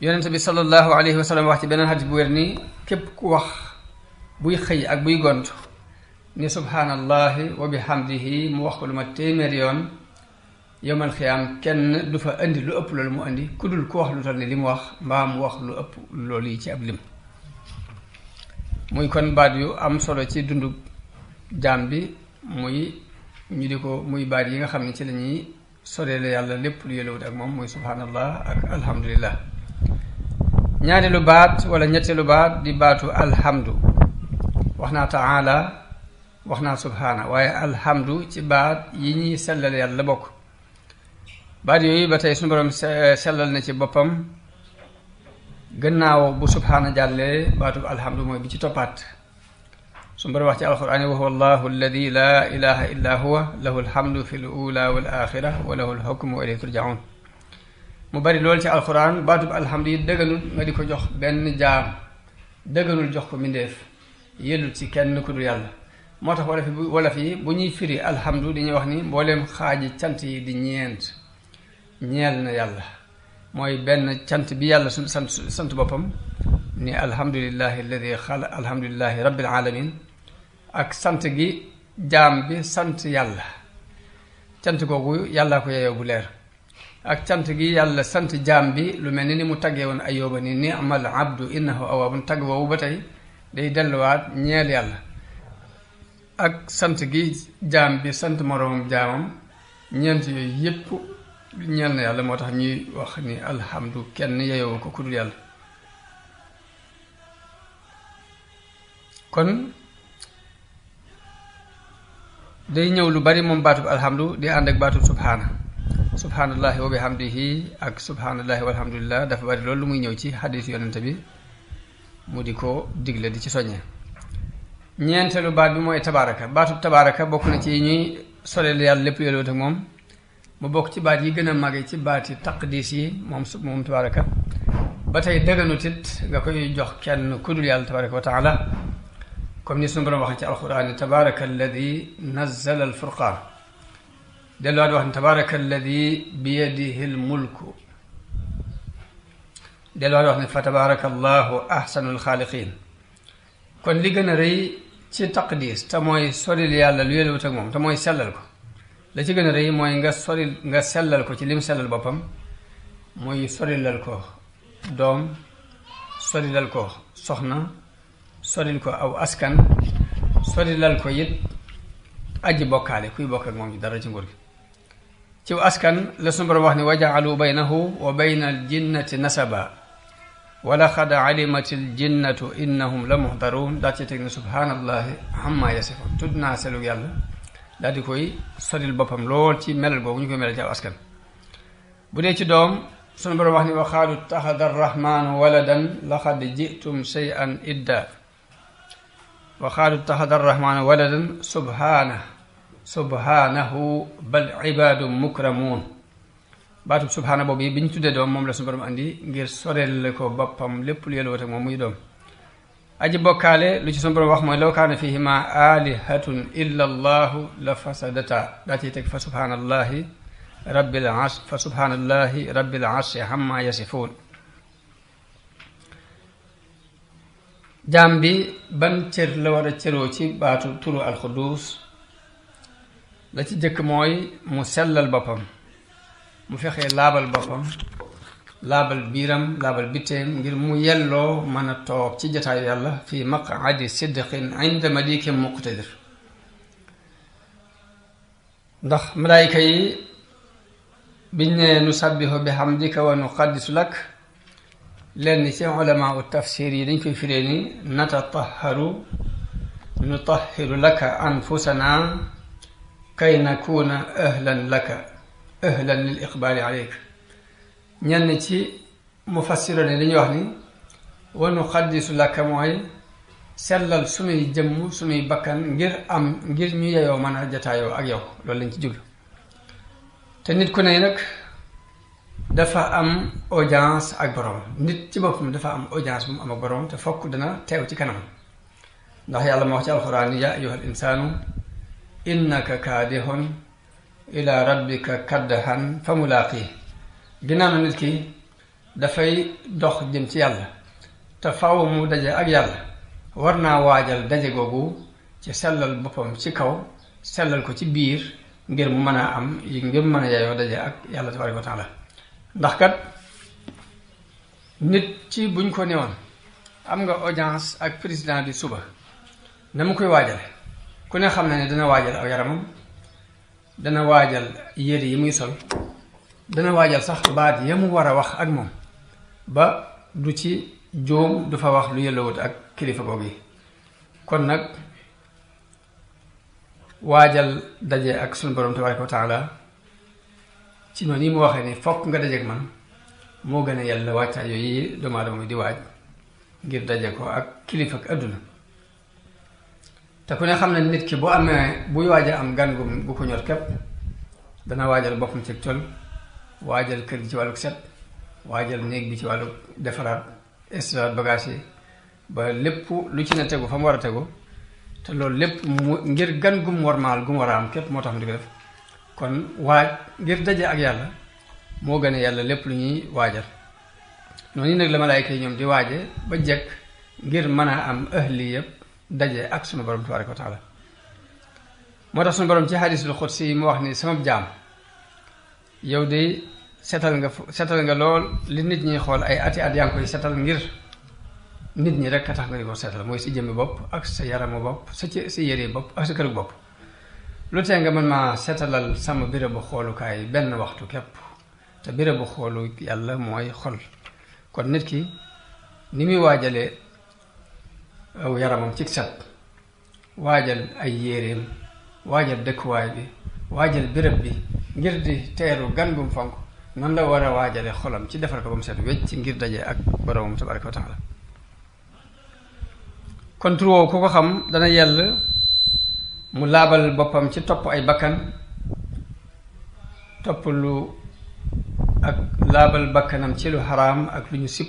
yonent bi sallallahu alayhi wa sallam wax ci beneen xadis bu wér ni képp ku wax buy xëy ak buy gont ni subhaanallahi wa bihamdihi mu wax ko lu ma téeméeri yoon yowmal xiyaam kenn du fa indi lu ëpp loolu mu indi ku dul ku wax lu toll ni li mu wax mbaa mu wax lu ëpp loolu yi ci ab lim. muy kon baat yu am solo ci dundu jaam bi muy ñu di ko muy baat yi nga xam ne ci la ñuy soreele yàlla lépp lu yëlawut ak moom muy subhaanallah ak alhamdulillah. ñaareelu baat wala ñetteelu baat di baatu alhamdu wax naa taala wax naa subhaana waaye alhamdu ci baat yi ñuy sellal yàlla la bokk. baat yooyu ba tey suñu borom sellal na ci boppam gannaaw bu subhaana jàllee baatu alhamdu mooy bi ci toppaat suñu borom wax ci alquran wa huwa allahu alladi laa ilaha illa huwa lahu alhamdu fi l ula wal axira wa lahu alxukmu wa ilayhi turjaun. mu bari loolu ci alquran baatub alhamdu yi dëgganul nga di ko jox benn jaam dëgganul jox ko mbindeef yëlul ci kenn ku dul yàlla. moo tax wolof yi bu ñuy firi alhamdu dañuy wax ni mbooleem xaaji cant yi di ñeent ñeel na yàlla mooy benn cant bi yàlla su sant boppam ni alhamdulillahi alladi xala alhamdulillahi rabbil alamin ak sant gi jaam bi sant yàlla cant googu yàllaa ko yeyoo bu leer ak cant gi yàlla sant jaam bi lu mel ni mu taggee woon Ayyuba ni ni'mal abdu innahu awaabun tagg woowu ba tey day delluwaat ñeel yàlla ak sant gi jaam bi sant moroomam jaamam ñeent yooyu yépp ñeel na yàlla moo tax ñuy wax ni alhamdu kenn yeyoo ko ku dul yàlla. kon day ñëw lu bari moom baatub alhamdu di ànd ak baatub subhaana subhaanallahi wa bihamdihi ak subhaanallahi walhamdulillah dafa bari loolu lu muy ñëw ci xadiis yonente bi mu di ko digle di ci soññee. ñeenteelu baat bi mooy tabaaraka baatub tabaaraka bokk na ci ñuy soleel yàlla lépp yëlwut ak moom mu bokk ci baat yi gën a màgge ci baati taqdis yi moom tabaaraka ba tey dëgganut it nga koy jox kenn ku dul yàlla tabaaraka wa taala comme ni suñu borom wax ci alquran tabaaraka alladi nazzala alfurqaan delluwaat wax ne tabaaraka alladi biyadihi almulku delluwaat wax ne fa tabaaraka allahu ahsanul xaaliqiin. kon li gën a rëy ci taqdis te mooy soril yàlla lu yëlwut ak moom te mooy sellal ko la ci gën a rëy mooy nga sellal ko ci lim sellal boppam muy sorilal ko doom sorilal ko soxna soril ko aw askan sorilal ko it aji bokkaale kuy bokk ak moom ci dara ci nguur gi. ci askan la sunu borom wax ni wa ja'alu baynahu wa bayna al jinnati nasaba wa laqad alimat al jinnatu innahum la muhdaruun daa ci teg ne subhaanallahi amma yasifun tudd naa selug yàlla daal di koy soril boppam lool ci melal googu ñu koy melal ci aw askan. bu dee ci doom sunu borom wax ni wa qaalu ittaxada arrahmaanu waladan laqad ji'tum shay'an idda wa qaalu ittaxada arrahmaanu waladan subhaanahu bal ibaadun mukramuun. baatub subhaana boobu yi bi ñu tuddee doom moom la suñu borom andi ngir soreel ko boppam lépp lu yëlwut ak moom muy doom. aji bokkaale lu ci suñu borom wax mooy law kaana fihima alihatun illa allahu la fasadata daa ciy teg fa subhaanallahi rabbil arshi amma yasifuun. jaam bi ban cër la war a cëroo ci baatu turu alxudus la ci jëkk mooy mu sellal boppam mu fexee laabal boppam laabal biiram laabal bitteem ngir mu yelloo mën a toog ci jataayu yàlla fi maq'adi sidqin inda malikin muqtadir. ndax malaayika yi biñ ne nu sabbihu bi hamdika wa nuqaddisu lak lenn ci ulamaa u tafsir yi dañ koy firee ni nutahhiru laka anfusana kay nakuna ahlan lil iqbaali aleyk. ñenn ci mufassiroon yi dañuy wax ni wa nuqaddisu laka mooy sellal sunuy jëmm sunuy bakkan ngir ñu yeyoo mën a jataayoo ak yow loolu lañ ci jublu. te nit ku ne nag dafa am audience ak borom nit ci boppam dafa am audience bu mu am ak borom te fokk dana teew ci kanam ndax yàlla ma wax ci alxuraan ya ayyuhal insaanu innaka kaadihun ila rabbika kaddahan fa mulaaqi. ginnaaw na nit ki dafay dox jëm ci yàlla te faaw mu daje ak yàlla war naa waajal daje googu ci sellal boppam ci kaw sellal ko ci biir ngir mu mën a am ngir mu mën a yaayoo daje ak yàlla tabaaraka wa taala ndax kat nit ci buñ ko newoon am nga audience ak président bi suba na mu koy waajale ku ne xam na ne dana waajal aw yaramam dana waajal yére yi muy sol dana waajal sax baat ya mu war a wax ak moom ba du ci jóom du fa wax lu yëllawut ak kilifa googu yi kon nag waajal daje ak sunu borom tabaaraka wa taala ci noonu yi mu waxee ni fokk nga dajeek man moo gën a yàlla waajtaay yooyu doomu aadama di waaj ngir daje ko ak kilifa ak àdduna te ku ne xam ne nit ki bu amee buy waaj a am gan gu ko ñor képp dana waajal boppam ci tol waajal kër gi ci wàllu set waajal néeg bi ci wàllu defaraat installaat bagage yi ba lépp lu ci ne tegu fa mu war a tegu te loolu lépp mu ngir gan gum warmaal gum war a am képp moo tax mu di ko def kon waaj ngir daje ak yàlla moo gën a yàlla lépp lu ñuy waajal noonu nag la malaayka yi ñoom di waaje ba jekk ngir mën a am ahli yëpp daje ak sunu borom tabaaraka wa taala moo tax sunu borom ci hadiisul xudsi yi mu wax ni sama jaam yow de setal nga lool li nit ñi xool ay ati at yaa ngi koy setal ngir nit ñi rek a tax nga di ko setal mooy si jëmmi bopp ak sa yaramu bopp sa yére bopp ak sa këru bopp lu tee nga mën maa setalal sama bérébu xoolukaay benn waxtu képp te bérébu xoolu yàlla mooy xol kon nit ki ni muy waajalee aw yaramam ci set waajal ay yéreem waajal dëkkuwaay bi waajal béréb bi ngir di teeru gan gum fonk noonu la war a waajale xolam ci defar ko ba mu set wecc ngir daje ak boroomam tabaaraka wa taala kon tur woowu ku ko xam dana yell mu laabal boppam ci topp ay bakkan topp lu ak laabal bakkanam ci lu xaraam ak lu ñu sib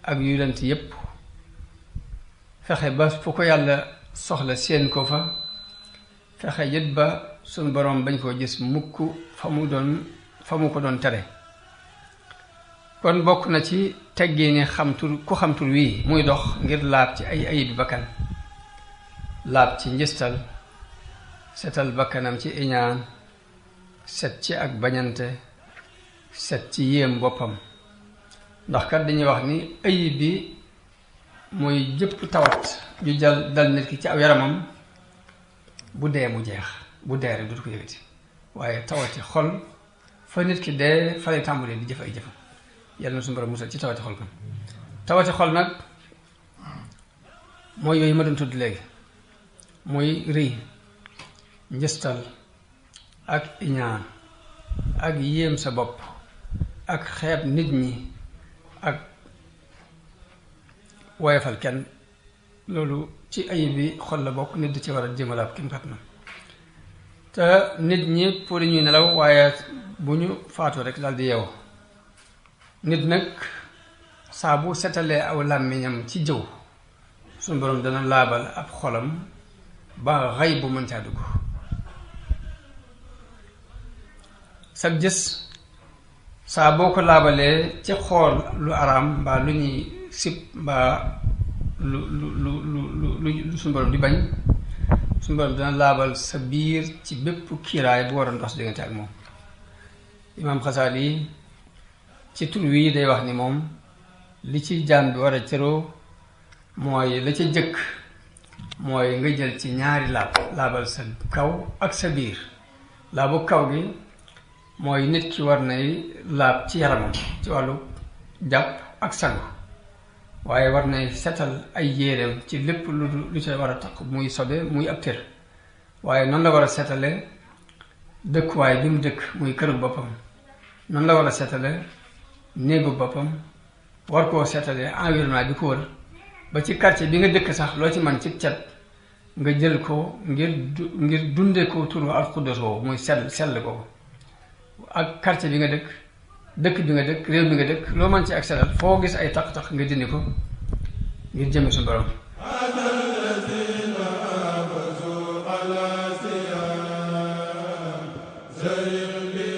ak yu lent yépp fexe ba fu ko yàlla soxla seen ko fa fexe yët ba sunu boroom bañ koo gis mukk fa mu ko doon tere kon bokk na ci teggee ni ku xam tur wii muy dox ngir laab ci ay ayibi bakkan laab ci njistal setal bakkanam ci iñaan set ci ak bañante set ci yéem boppam ndax kat dañuy wax ni ayib bi mooy jëpp tawat ju dal nit ki ci aw yaramam bu dee mu jeex bu dee rek du ko yëgati waaye tawati xol fa nit ki dee fa lay tàmbalee di jëf ay jëfam yàlla na suñu borom musal ci tawati xol kon tawati xol nag mooy yooyu ma doon tudd léegi muy rëy njëstal ak iñaan ak yéem sa bopp ak xeeb nit ñi ak woyofal kenn loolu ci ayib bi xol la bokk nit di ci war a jéemalaab kim kat na te nit ñi pour ñuy nelaw waaye bu ñu faatu rek daal di yeewu nit nag saa bu setalee aw làmmiñam ci jëw suñu borom dana laabal ab xolam ba xay bu mën caa dugg sag gis saa boo ko laabalee ci xool lu araam mbaa lu ñuy sib mbaa lu suñu borom di bañ suñu borom dana laabal sa biir ci bépp kiiraay bu waroon dox diggante ak moom imaam Xasaali ci tur wii day wax ni moom li ci jaam bi war a cëroo mooy la ca jëkk mooy nga jël ci ñaari laabal sa kaw ak sa biir laabu kaw gi mooy nit ki war nay laab ci yaramam ci wàllu jàpp ak sangu waaye war nay setal ay yéreem ci lépp lu ca war a taq muy sobe muy ab tër waaye noonu la war a setale dëkkuwaay bi mu dëkk muy këru boppam noonu la war a setale néegu boppam war koo setale environnement bi ko wër ba ci quartier bi nga dëkk sax loo ci man ci cet nga jël ko ngir dunde ko turu alxudus boobu muy sell ko ak quartier bi nga dëkk bi nga dëkk réew bi nga dëkk loo mën ci ak sellal foo gis ay taq-taq nga dindi ko ngir jëme suñu borom زين